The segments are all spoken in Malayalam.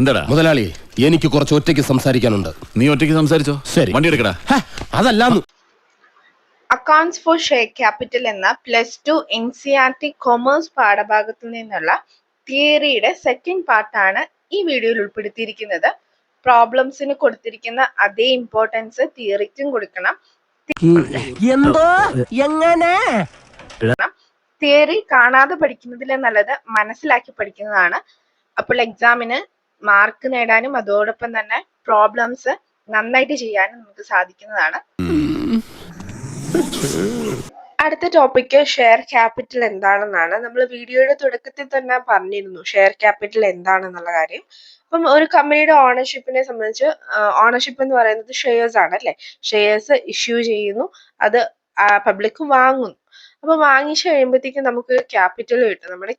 എന്താടാ മുതലാളി, എനിക്ക് കുറച്ച് ഒറ്റയ്ക്ക് സംസാരിക്കാനുണ്ട്. നീ ഒറ്റയ്ക്ക് സംസാരിച്ചോ. ശരി, വണ്ടി എടുക്കടാ. അതല്ലാന്ന്. അക്കൗണ്ട്സ് ഫോർ ഷെയർ ക്യാപിറ്റൽ എന്ന +2 NCERT കൊമേഴ്സ് പാഠഭാഗത്തു നിന്നുള്ള തിയറിയുടെ സെക്കൻഡ് പാർട്ടാണ് ഈ വീഡിയോയിൽ ഉൾപ്പെടുത്തിയിരിക്കുന്നത്. പ്രോബ്ലംസിന് കൊടുത്തിരിക്കുന്ന അതേ ഇമ്പോർട്ടൻസ് തിയറിക്കും കൊടുക്കണം. തിയറി കാണാതെ പഠിക്കുന്നതിലെ നല്ലത് മനസ്സിലാക്കി പഠിക്കുന്നതാണ്. അപ്പോൾ എക്സാമിന് മാർക്ക് നേടാനും അതോടൊപ്പം തന്നെ പ്രോബ്ലംസ് നന്നായിട്ട് ചെയ്യാനും നമുക്ക് സാധിക്കുന്നതാണ്. അടുത്ത ടോപ്പിക്ക് ഷെയർ ക്യാപിറ്റൽ എന്താണെന്നാണ്. നമ്മൾ വീഡിയോയുടെ തുടക്കത്തിൽ തന്നെ പറഞ്ഞിരുന്നു ഷെയർ ക്യാപിറ്റൽ എന്താണെന്നുള്ള കാര്യം. അപ്പം ഒരു കമ്പനിയുടെ ഓണർഷിപ്പിനെ സംബന്ധിച്ച് ഓണർഷിപ്പ് എന്ന് പറയുന്നത് ഷെയർസ് ആണ് അല്ലെ. ഷെയർസ് ഇഷ്യൂ ചെയ്യുന്നു, അത് പബ്ലിക് വാങ്ങുന്നു. അപ്പൊ വാങ്ങിച്ചു കഴിയുമ്പോഴത്തേക്കും നമുക്ക് ക്യാപിറ്റൽ കിട്ടും. നമ്മുടെ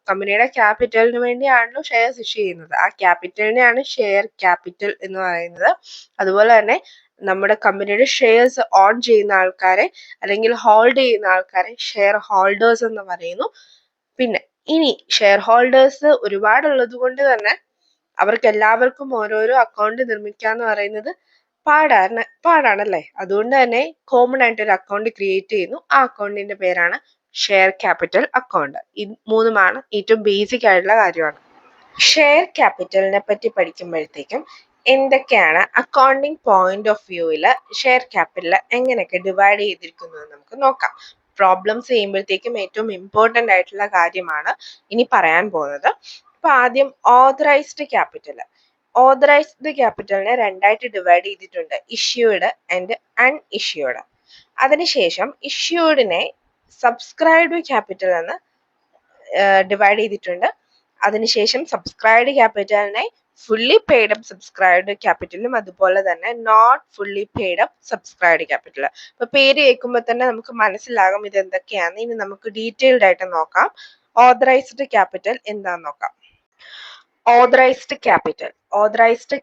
കമ്പനിയുടെ ക്യാപിറ്റലിന് വേണ്ടിയാണല്ലോ ഷെയർസ് ഇഷ്യൂ ചെയ്യുന്നത്. ആ ക്യാപിറ്റലിനെയാണ് ഷെയർ ക്യാപിറ്റൽ എന്ന് പറയുന്നത്. അതുപോലെ തന്നെ നമ്മുടെ കമ്പനിയുടെ ഷെയർസ് ഓൺ ചെയ്യുന്ന ആൾക്കാരെ അല്ലെങ്കിൽ ഹോൾഡ് ചെയ്യുന്ന ആൾക്കാരെ ഷെയർ ഹോൾഡേഴ്സ് എന്ന് പറയുന്നു. പിന്നെ ഇനി ഷെയർ ഹോൾഡേഴ്സ് ഒരുപാടുള്ളത് കൊണ്ട് തന്നെ അവർക്ക് എല്ലാവർക്കും ഓരോരോ അക്കൗണ്ട് നിർമ്മിക്കുക എന്ന് പറയുന്നത് പാടാണല്ലേ. അതുകൊണ്ട് തന്നെ കോമൺ ആയിട്ട് ഒരു അക്കൗണ്ട് ക്രിയേറ്റ് ചെയ്യുന്നു. ആ അക്കൗണ്ടിന്റെ പേരാണ് ഷെയർ ക്യാപിറ്റൽ അക്കൗണ്ട്. ഇത് മൂന്നുമാണ് ഏറ്റവും ബേസിക് ആയിട്ടുള്ള കാര്യമാണ്. ഷെയർ ക്യാപിറ്റലിനെ പറ്റി പഠിക്കുമ്പോഴത്തേക്കും എന്തൊക്കെയാണ് അക്കൗണ്ടിങ് പോയിന്റ് ഓഫ് വ്യൂവിൽ ഷെയർ ക്യാപിറ്റൽ എങ്ങനെയൊക്കെ ഡിവൈഡ് ചെയ്തിരിക്കുന്നു എന്ന് നമുക്ക് നോക്കാം. പ്രോബ്ലംസ് ചെയ്യുമ്പോഴത്തേക്കും ഏറ്റവും ഇമ്പോർട്ടൻ്റ് ആയിട്ടുള്ള കാര്യമാണ് ഇനി പറയാൻ പോകുന്നത്. അപ്പൊ ആദ്യം ഓതറൈസ്ഡ് ക്യാപിറ്റൽ. ഓതറൈസ്ഡ് ക്യാപിറ്റലിനെ രണ്ടായിട്ട് ഡിവൈഡ് ചെയ്തിട്ടുണ്ട്, ഇഷ്യൂഡ് ആൻഡ് അൺഇഷ്യൂഡ്. അതിനുശേഷം ഇഷ്യൂഡിനെ സബ്സ്ക്രൈബ്ഡ് ക്യാപിറ്റൽ എന്ന് ഡിവൈഡ് ചെയ്തിട്ടുണ്ട്. അതിനുശേഷം സബ്സ്ക്രൈബ്ഡ് ക്യാപിറ്റലിനെ ഫുള്ളി പെയ്ഡ് അപ്പ് സബ്സ്ക്രൈബ്ഡ് ക്യാപിറ്റലും അതുപോലെ തന്നെ not fully paid up subscribed capital. അപ്പൊ പേര് കേൾക്കുമ്പോൾ തന്നെ നമുക്ക് മനസ്സിലാകും ഇത് എന്തൊക്കെയാണ്. ഇനി നമുക്ക് ഡീറ്റെയിൽഡ് ആയിട്ട് നോക്കാം. ഓതറൈസ്ഡ് ക്യാപിറ്റൽ എന്താന്ന് നോക്കാം. Authorised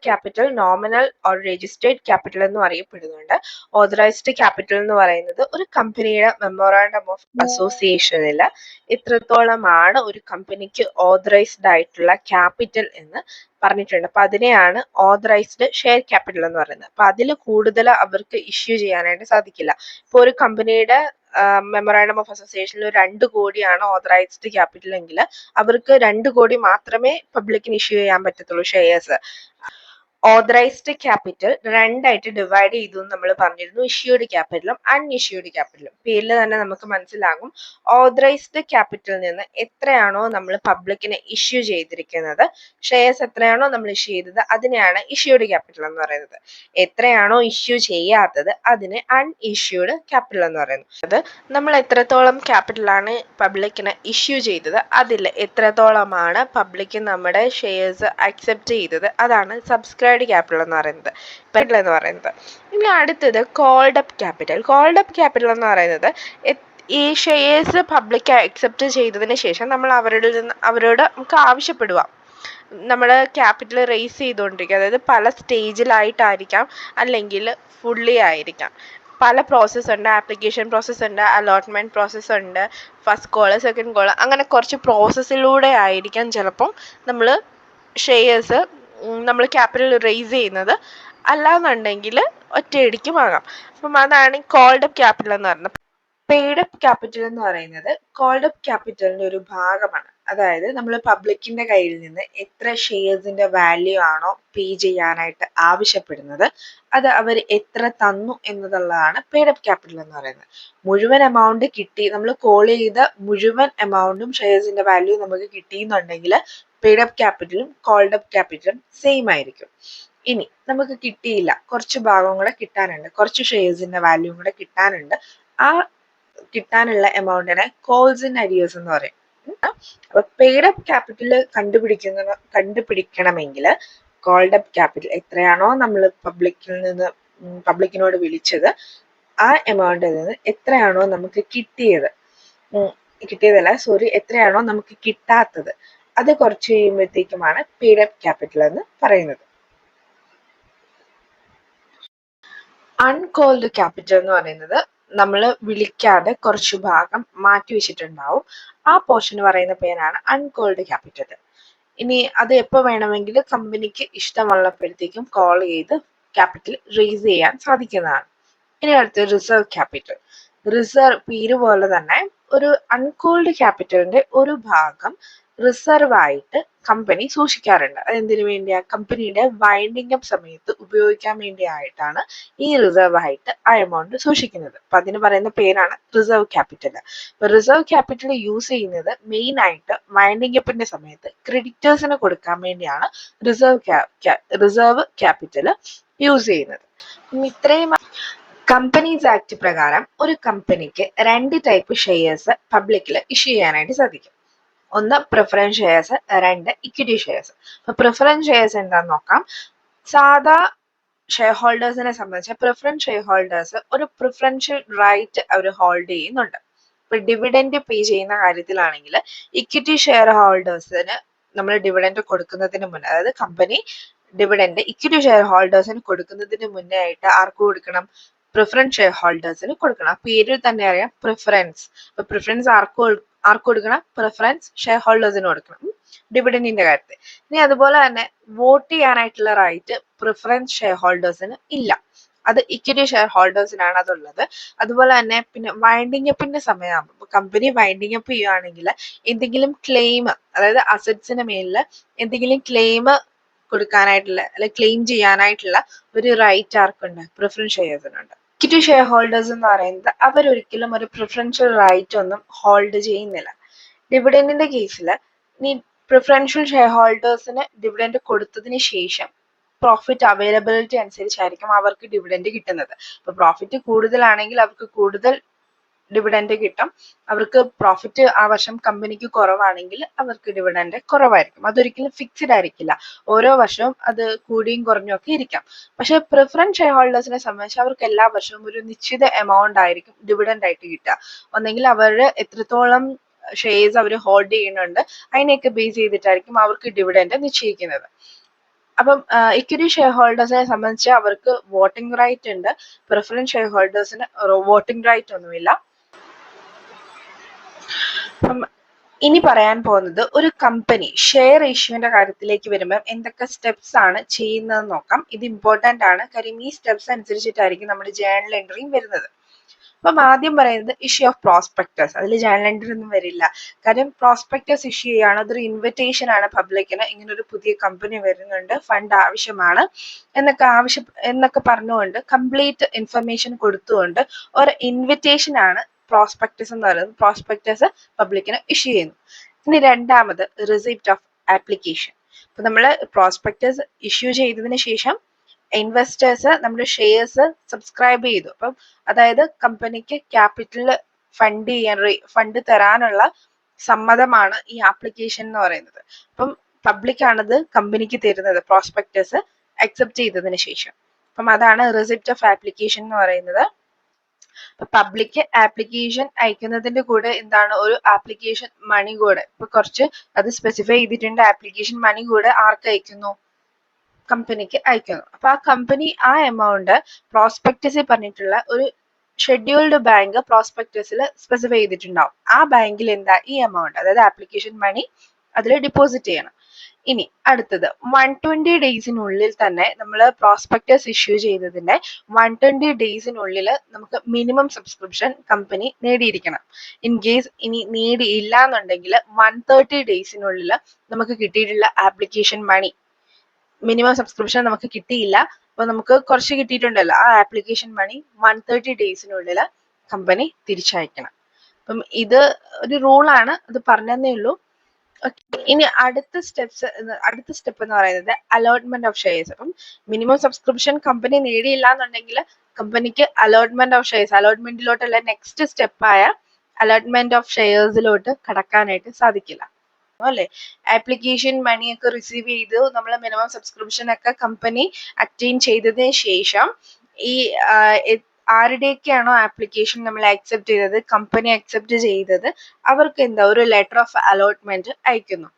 capital nominal or registered capital എന്നും അറിയപ്പെടുന്നുണ്ട്. ഓതറൈസ്ഡ് ക്യാപിറ്റൽ എന്ന് പറയുന്നത് ഒരു കമ്പനിയുടെ മെമ്മോറാണ്ടം ഓഫ് അസോസിയേഷനിൽ എത്രത്തോളമാണ് ഒരു കമ്പനിക്ക് ഓതറൈസ്ഡ് ആയിട്ടുള്ള ക്യാപിറ്റൽ എന്ന് പറഞ്ഞിട്ടുണ്ട്. അപ്പൊ അതിനെയാണ് ഓതറൈസ്ഡ് ഷെയർ ക്യാപിറ്റൽ എന്ന് പറയുന്നത്. അപ്പൊ അതിൽ കൂടുതൽ അവർക്ക് ഇഷ്യൂ ചെയ്യാനായിട്ട് സാധിക്കില്ല. ഇപ്പൊ ഒരു കമ്പനിയുടെ മെമ്മോറാണ്ടം ഓഫ് അസോസിയേഷനിൽ 2 കോടിയാണ് ഓതറൈസ്ഡ് ക്യാപിറ്റൽ എങ്കിൽ അവർക്ക് 2 കോടി മാത്രമേ പബ്ലിക്കിന് ഇഷ്യൂ ചെയ്യാൻ പറ്റത്തുള്ളൂ ഷെയർസ്. ഓതറൈസ്ഡ് ക്യാപിറ്റൽ രണ്ടായിട്ട് ഡിവൈഡ് ചെയ്തു എന്ന് നമ്മൾ പറഞ്ഞിരുന്നു, ഇഷ്യൂഡ് ക്യാപിറ്റലും അൺഇഷ്യൂഡ് ക്യാപിറ്റലും. പേരിൽ തന്നെ നമുക്ക് മനസ്സിലാകും. ഓതറൈസ്ഡ് ക്യാപിറ്റലിൽ നിന്ന് എത്രയാണോ നമ്മൾ പബ്ലിക്കിന് ഇഷ്യൂ ചെയ്തിരിക്കുന്നത്, ഷെയർസ് എത്രയാണോ നമ്മൾ ഇഷ്യൂ ചെയ്തത് അതിനെയാണ് ഇഷ്യൂഡ് ക്യാപിറ്റൽ എന്ന് പറയുന്നത്. എത്രയാണോ ഇഷ്യൂ ചെയ്യാത്തത് അതിനെ അൺഇഷ്യൂഡ് ക്യാപിറ്റൽ എന്ന് പറയുന്നത്. അത് നമ്മൾ എത്രത്തോളം ക്യാപിറ്റലാണ് പബ്ലിക്കിന് ഇഷ്യൂ ചെയ്തത് അതിൽ എത്രത്തോളമാണ് പബ്ലിക് നമ്മുടെ ഷെയർസ് അക്സെപ്റ്റ് ചെയ്തത് അതാണ് സബ്സ്ക്രൈബ്ഡ് ക്യാപിറ്റൽ എന്ന് പറയുന്നത്. ഇനി അടുത്തത് കോൾഡ് അപ്പ് ക്യാപിറ്റൽ എന്ന് പറയുന്നത് ഈ ഷെയർസ് പബ്ലിക് അക്സെപ്റ്റ് ചെയ്തതിന് ശേഷം നമ്മൾ അവരോട് നമുക്ക് ആവശ്യപ്പെടുക. നമ്മൾ ക്യാപിറ്റൽ റേസ് ചെയ്തുകൊണ്ടിരിക്കുക, അതായത് പല സ്റ്റേജിലായിട്ടായിരിക്കാം അല്ലെങ്കിൽ ഫുള്ളി ആയിരിക്കാം. പല പ്രോസസ്സ് ഉണ്ട്, ആപ്ലിക്കേഷൻ പ്രോസസ്സ് ഉണ്ട്, അലോട്ട്മെന്റ് പ്രോസസ്സ് ഉണ്ട്, ഫസ്റ്റ് കോള് സെക്കൻഡ് കോള്, അങ്ങനെ കുറച്ച് പ്രോസസ്സിലൂടെ ആയിരിക്കാം ചിലപ്പം നമ്മൾ ഷെയർസ് നമ്മൾ ക്യാപിറ്റൽ റേസ് ചെയ്യുന്നത്. അല്ലാന്നുണ്ടെങ്കിൽ ഒറ്റയടിക്ക് വാങ്ങാം. അപ്പം അതാണ് കോൾഡ് അപ്പ് ക്യാപിറ്റൽ എന്ന് പറയുന്നത്. പെയ്ഡ് അപ്പ് ക്യാപിറ്റൽ എന്ന് പറയുന്നത് കോൾഡ് അപ്പ് ക്യാപിറ്റലിന്റെ ഒരു ഭാഗമാണ്. അതായത് നമ്മൾ പബ്ലിക്കിന്റെ കയ്യിൽ നിന്ന് എത്ര ഷെയർസിന്റെ വാല്യൂ ആണോ പേ ചെയ്യാനായിട്ട് ആവശ്യപ്പെടുന്നത് അത് അവർ എത്ര തന്നു എന്നുള്ളതാണ് പെയ്ഡ് അപ്പ് ക്യാപിറ്റൽ എന്ന് പറയുന്നത്. മുഴുവൻ എമൗണ്ട് കിട്ടി, നമ്മൾ കോൾ ചെയ്ത മുഴുവൻ എമൗണ്ടും ഷെയർസിന്റെ വാല്യൂ നമുക്ക് കിട്ടിയെന്നുണ്ടെങ്കിൽ പെയ്ഡ് അപ്പ് ക്യാപിറ്റലും കോൾഡ് അപ്പ് ക്യാപിറ്റലും സെയിം ആയിരിക്കും. ഇനി നമുക്ക് കിട്ടിയില്ല, കുറച്ച് ഭാഗം കൂടെ കിട്ടാനുണ്ട്, കുറച്ച് ഷെയർസിന്റെ വാല്യൂ കൂടെ കിട്ടാനുണ്ട്, ആ കിട്ടാനുള്ള എമൗണ്ടിനെ കോൾസ് ഇൻ അരിയേഴ്സ് എന്ന് പറയും. അപ്പൊ പെയ്ഡ് അപ്പ് ക്യാപിറ്റൽ കണ്ടുപിടിക്കണമെങ്കിൽ കോൾഡ് അപ്പ് ക്യാപിറ്റൽ എത്രയാണോ നമ്മൾ പബ്ലിക്കിനോട് വിളിച്ചത് ആ എമൗണ്ടിൽ നിന്ന് എത്രയാണോ നമുക്ക് എത്രയാണോ നമുക്ക് കിട്ടാത്തത് അത് കുറച്ച് കഴിയുമ്പോഴത്തേക്കുമാണ് പെയ്ഡ് അപ്പ് ക്യാപിറ്റൽ എന്ന് പറയുന്നത്. അൺകോൾഡ് ക്യാപിറ്റൽ എന്ന് പറയുന്നത് നമ്മൾ വിളിക്കാതെ കുറച്ച് ഭാഗം മാറ്റി വെച്ചിട്ടുണ്ടാവും. ആ പോർഷൻ പറയുന്ന പേരാണ് അൺകോൾഡ് ക്യാപിറ്റൽ. ഇനി അത് എപ്പോൾ വേണമെങ്കിലും കമ്പനിക്ക് ഇഷ്ടമുള്ളപ്പോഴത്തേക്കും കോൾ ചെയ്ത് ക്യാപിറ്റൽ റേസ് ചെയ്യാൻ സാധിക്കുന്നതാണ്. ഇനി അടുത്ത റിസർവ് ക്യാപിറ്റൽ. റിസർവ് പേര് പോലെ തന്നെ ഒരു അൺകോൾഡ് ക്യാപിറ്റലിന്റെ ഒരു ഭാഗം റിസർവ് ആയിട്ട് കമ്പനി സൂക്ഷിക്കാറുണ്ട്. അതെന്തിനു വേണ്ടിയാ? കമ്പനിയുടെ വൈൻഡിങ് അപ്പ് സമയത്ത് ഉപയോഗിക്കാൻ വേണ്ടിയായിട്ടാണ് ഈ റിസർവ് ആയിട്ട് ആ എമൗണ്ട് സൂക്ഷിക്കുന്നത്. അപ്പൊ അതിന് പറയുന്ന പേരാണ് റിസർവ് ക്യാപിറ്റൽ. അപ്പൊ റിസർവ് ക്യാപിറ്റൽ യൂസ് ചെയ്യുന്നത് മെയിൻ ആയിട്ട് വൈൻഡിങ് അപ്പിന്റെ സമയത്ത് ക്രെഡിറ്റേഴ്സിന് കൊടുക്കാൻ വേണ്ടിയാണ് റിസർവ് ക്യാപിറ്റൽ യൂസ് ചെയ്യുന്നത്. ഇത്രയും കമ്പനീസ് ആക്ട് പ്രകാരം ഒരു കമ്പനിക്ക് 2 ടൈപ്പ് ഷെയർസ് പബ്ലിക്കിൽ ഇഷ്യൂ ചെയ്യാനായിട്ട് സാധിക്കും. ഒന്ന് പ്രിഫറൻസ് ഷെയർസ്, 2 ഇക്വിറ്റി ഷെയർസ്. അപ്പൊ പ്രിഫറൻസ് ഷെയർസ് എന്താന്ന് നോക്കാം. സാധാ ഷെയർ ഹോൾഡേഴ്സിനെ സംബന്ധിച്ച് പ്രിഫറൻസ് ഷെയർ ഹോൾഡേഴ്സ് ഒരു പ്രിഫറൻഷ്യൽ റൈറ്റ് അവർ ഹോൾഡ് ചെയ്യുന്നുണ്ട്. ഇപ്പൊ ഡിവിഡൻഡ് പേ ചെയ്യുന്ന കാര്യത്തിലാണെങ്കിൽ ഇക്വിറ്റി ഷെയർ ഹോൾഡേഴ്സിന് നമ്മൾ ഡിവിഡൻഡ് കൊടുക്കുന്നതിന് മുന്നേ, അതായത് കമ്പനി ഡിവിഡൻഡ് ഇക്വിറ്റി ഷെയർ ഹോൾഡേഴ്സിന് കൊടുക്കുന്നതിന് മുന്നേ ആയിട്ട് ആർക്ക് കൊടുക്കണം? പ്രിഫറൻസ് ഷെയർ ഹോൾഡേഴ്സിന് കൊടുക്കണം. ആ പേരിൽ തന്നെ അറിയാം പ്രിഫറൻസ്. അപ്പൊ പ്രിഫറൻസ് ആർക്ക് കൊടുക്കണം? പ്രിഫറൻസ് ഷെയർ ഹോൾഡേഴ്സിന് കൊടുക്കണം ഡിവിഡൻഡിന്റെ കാര്യത്തിൽ. ഇനി അതുപോലെ തന്നെ വോട്ട് ചെയ്യാനായിട്ടുള്ള റൈറ്റ് പ്രിഫറൻസ് ഷെയർ ഹോൾഡേഴ്സിന് ഇല്ല. അത് ഇക്വിറ്റി ഷെയർ ഹോൾഡേഴ്സിനാണ് അതുള്ളത്. അതുപോലെ തന്നെ പിന്നെ വൈൻഡിങ് അപ്പിന്റെ സമയമാകുമ്പോൾ കമ്പനി വൈൻഡിങ് അപ്പ് ചെയ്യുകയാണെങ്കിൽ എന്തെങ്കിലും ക്ലെയിം, അതായത് അസറ്റ്സിന് മേലിൽ എന്തെങ്കിലും ക്ലെയിം കൊടുക്കാനായിട്ടുള്ള അല്ലെങ്കിൽ ക്ലെയിം ചെയ്യാനായിട്ടുള്ള ഒരു റൈറ്റ് ആർക്കുണ്ട്? പ്രിഫറൻസ് ഷെയർസിനുണ്ട്. ഇക്വിറ്റി ഷെയർ ഹോൾഡേഴ്സ് എന്ന് പറയുന്നത് അവരൊരിക്കലും ഒരു പ്രിഫറൻഷ്യൽ റൈറ്റ് ഒന്നും ഹോൾഡ് ചെയ്യുന്നില്ല. ഡിവിഡൻഡിന്റെ കേസിൽ ഈ പ്രിഫറൻഷ്യൽ ഷെയർ ഹോൾഡേഴ്സിന് ഡിവിഡൻഡ് കൊടുത്തതിന് ശേഷം പ്രോഫിറ്റ് അവൈലബിലിറ്റി അനുസരിച്ചായിരിക്കും അവർക്ക് ഡിവിഡൻഡ് കിട്ടുന്നത്. അപ്പൊ പ്രോഫിറ്റ് കൂടുതലാണെങ്കിൽ അവർക്ക് കൂടുതൽ ഡിവിഡൻഡ് കിട്ടും. അവർക്ക് പ്രോഫിറ്റ് ആ വർഷം കമ്പനിക്ക് കുറവാണെങ്കിൽ അവർക്ക് ഡിവിഡൻഡ് കുറവായിരിക്കും. അതൊരിക്കലും ഫിക്സ്ഡ് ആയിരിക്കില്ല. ഓരോ വർഷവും അത് കൂടിയും കുറഞ്ഞും ഒക്കെ ഇരിക്കാം. പക്ഷെ പ്രിഫറൻസ് ഷെയർ ഹോൾഡേഴ്സിനെ സംബന്ധിച്ച് അവർക്ക് എല്ലാ വർഷവും ഒരു നിശ്ചിത എമൗണ്ട് ആയിരിക്കും ഡിവിഡൻഡ് ആയിട്ട് കിട്ടുക. ഒന്നെങ്കിൽ അവരുടെ എത്രത്തോളം ഷെയർസ് അവർ ഹോൾഡ് ചെയ്യുന്നുണ്ട് അതിനെയൊക്കെ ബേസ് ചെയ്തിട്ടായിരിക്കും അവർക്ക് ഡിവിഡൻഡ് നിശ്ചയിക്കുന്നത്. അപ്പം ഇക്വിറ്റി ഷെയർ ഹോൾഡേഴ്സിനെ സംബന്ധിച്ച് അവർക്ക് വോട്ടിംഗ് റൈറ്റ് ഉണ്ട്. പ്രിഫറൻസ് ഷെയർ ഹോൾഡേഴ്സിന് വോട്ടിംഗ് റൈറ്റ് ഒന്നുമില്ല. അപ്പം ഇനി പറയാൻ പോകുന്നത് ഒരു കമ്പനി ഷെയർ ഇഷ്യൂവിന്റെ കാര്യത്തിലേക്ക് വരുമ്പോൾ എന്തൊക്കെ സ്റ്റെപ്സ് ആണ് ചെയ്യുന്നതെന്ന് നോക്കാം. ഇത് ഇമ്പോർട്ടന്റ് ആണ്, കാര്യം ഈ സ്റ്റെപ്സ് അനുസരിച്ചിട്ടായിരിക്കും നമ്മുടെ ജേണൽ എൻട്രിയും വരുന്നത്. അപ്പം ആദ്യം പറയുന്നത് ഇഷ്യൂ ഓഫ് പ്രോസ്പെക്ടസ്. അതിൽ ജേണൽ എൻട്രി ഒന്നും വരില്ല, കാര്യം പ്രോസ്പെക്ടസ് ഇഷ്യൂ ചെയ്യാണ്. അതൊരു ഇൻവിറ്റേഷൻ ആണ് പബ്ലിക്കിന്, ഇങ്ങനെ ഒരു പുതിയ കമ്പനി വരുന്നുണ്ട്, ഫണ്ട് ആവശ്യമാണ് എന്നൊക്കെ പറഞ്ഞുകൊണ്ട് കംപ്ലീറ്റ് ഇൻഫർമേഷൻ കൊടുത്തുകൊണ്ട് ഒരു ഇൻവിറ്റേഷൻ ആണ് പ്രോസ്പെക്ടസ് എന്ന് പറയുന്നത്. പ്രോസ്പെക്ടസ് പബ്ലിക്കിന് ഇഷ്യൂ ചെയ്യുന്നു. ഇനി രണ്ടാമത് റിസിപ്റ്റ് ഓഫ് ആപ്ലിക്കേഷൻ. ഇപ്പൊ നമ്മൾ പ്രോസ്പെക്ടസ് ഇഷ്യൂ ചെയ്തതിന് ശേഷം ഇൻവെസ്റ്റേഴ്സ് നമ്മുടെ ഷെയർസ് സബ്സ്ക്രൈബ് ചെയ്തു. അപ്പം അതായത് കമ്പനിക്ക് ക്യാപിറ്റൽ ഫണ്ട് തരാനുള്ള സമ്മതമാണ് ഈ ആപ്ലിക്കേഷൻ എന്ന് പറയുന്നത്. അപ്പം പബ്ലിക് ആണത് കമ്പനിക്ക് തരുന്നത് പ്രോസ്പെക്ടസ് അക്സെപ്റ്റ് ചെയ്തതിന് ശേഷം. അപ്പം അതാണ് റിസിപ്റ്റ് ഓഫ് ആപ്ലിക്കേഷൻ എന്ന് പറയുന്നത്. പബ്ലിക് ആപ്ലിക്കേഷൻ അയക്കുന്നതിന്റെ കൂടെ എന്താണ്, ഒരു ആപ്ലിക്കേഷൻ മണി കൂടെ ഇപ്പൊ കുറച്ച് അത് സ്പെസിഫൈ ചെയ്തിട്ടുണ്ട്. ആപ്ലിക്കേഷൻ മണി കൂടെ ആർക്ക് അയക്കുന്നു? കമ്പനിക്ക് അയക്കുന്നു. അപ്പൊ ആ കമ്പനി ആ എമൗണ്ട് പ്രോസ്പെക്ടസിൽ പറഞ്ഞിട്ടുള്ള ഒരു ഷെഡ്യൂൾഡ് ബാങ്ക് പ്രോസ്പെക്ടസിൽ സ്പെസിഫൈ ചെയ്തിട്ടുണ്ടാവും. ആ ബാങ്കിൽ എന്താ ഈ എമൗണ്ട്, അതായത് ആപ്ലിക്കേഷൻ മണി അതിൽ ഡെപ്പോസിറ്റ് ചെയ്യണം. ഇനി അടുത്തത് 120 ഡേയ്സിനുള്ളിൽ തന്നെ നമ്മൾ പ്രോസ്പെക്ടസ് ഇഷ്യൂ ചെയ്തതിന്റെ 120 ഡേയ്സിനുള്ളിൽ നമുക്ക് മിനിമം സബ്സ്ക്രിപ്ഷൻ കമ്പനി നേടിയിരിക്കണം. ഇൻ കേസ് ഇനി നേടിയില്ല എന്നുണ്ടെങ്കിൽ 130 ഡേയ്സിനുള്ളിൽ നമുക്ക് കിട്ടിയിട്ടുള്ള ആപ്ലിക്കേഷൻ മണി, മിനിമം സബ്സ്ക്രിപ്ഷൻ നമുക്ക് കിട്ടിയില്ല, അപ്പൊ നമുക്ക് കുറച്ച് കിട്ടിയിട്ടുണ്ടല്ലോ, ആ ആപ്ലിക്കേഷൻ മണി 130 ഡേയ്സിനുള്ളിൽ കമ്പനി തിരിച്ചയക്കണം. അപ്പം ഇത് ഒരു റൂളാണ്, അത് പറഞ്ഞതേ ഉള്ളൂ. ഇനി അടുത്ത സ്റ്റെപ്പ് എന്ന് പറയുന്നത് അലോട്ട്മെന്റ് ഓഫ് ഷെയർസ്. അപ്പം മിനിമം സബ്സ്ക്രിപ്ഷൻ കമ്പനി നേടിയില്ല എന്നുണ്ടെങ്കിൽ കമ്പനിക്ക് അലോട്ട്മെന്റ് ഓഫ് ഷെയർസ്, അലോട്ട്മെന്റിലോട്ടുള്ള നെക്സ്റ്റ് സ്റ്റെപ്പായ അലോട്ട്മെന്റ് ഓഫ് ഷെയർസിലോട്ട് കടക്കാനായിട്ട് സാധിക്കില്ല അല്ലെ. ആപ്ലിക്കേഷൻ മണിയൊക്കെ റിസീവ് ചെയ്ത് നമ്മൾ മിനിമം സബ്സ്ക്രിപ്ഷൻ ഒക്കെ കമ്പനി അറ്റൈൻ ചെയ്തതിന് ശേഷം ഈ ആരുടെയൊക്കെയാണോ ആപ്ലിക്കേഷൻ നമ്മൾ അക്സെപ്റ്റ് ചെയ്തത്, കമ്പനി അക്സെപ്റ്റ് ചെയ്തത്, അവർക്ക് എന്താ ഒരു ലെറ്റർ ഓഫ് അലോട്ട്മെന്റ് അയക്കുന്നു.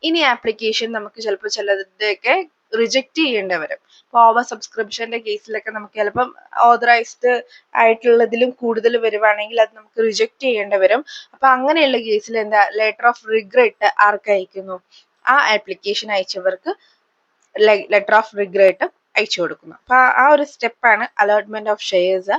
ഇനി ആപ്ലിക്കേഷൻ നമുക്ക് ചിലപ്പോൾ ചിലതൊക്കെ റിജക്റ്റ് ചെയ്യേണ്ടി വരും. ഇപ്പൊ ഓവർ സബ്സ്ക്രിപ്ഷന്റെ കേസിലൊക്കെ നമുക്ക് ചിലപ്പം ഓതറൈസ്ഡ് ആയിട്ടുള്ളതിലും കൂടുതൽ വരുവാണെങ്കിൽ അത് നമുക്ക് റിജക്റ്റ് ചെയ്യേണ്ടി വരും. അപ്പൊ അങ്ങനെയുള്ള കേസിൽ എന്താ ലെറ്റർ ഓഫ് റിഗ്രറ്റ് ആർക്ക് അയക്കുന്നു? ആ ആപ്ലിക്കേഷൻ അയച്ചവർക്ക് ലെറ്റർ ഓഫ് റിഗ്രറ്റ് അയച്ചു കൊടുക്കുന്നു. അപ്പൊ ആ ഒരു സ്റ്റെപ്പാണ് അലോട്ട്മെന്റ് ഓഫ് ഷെയർസ്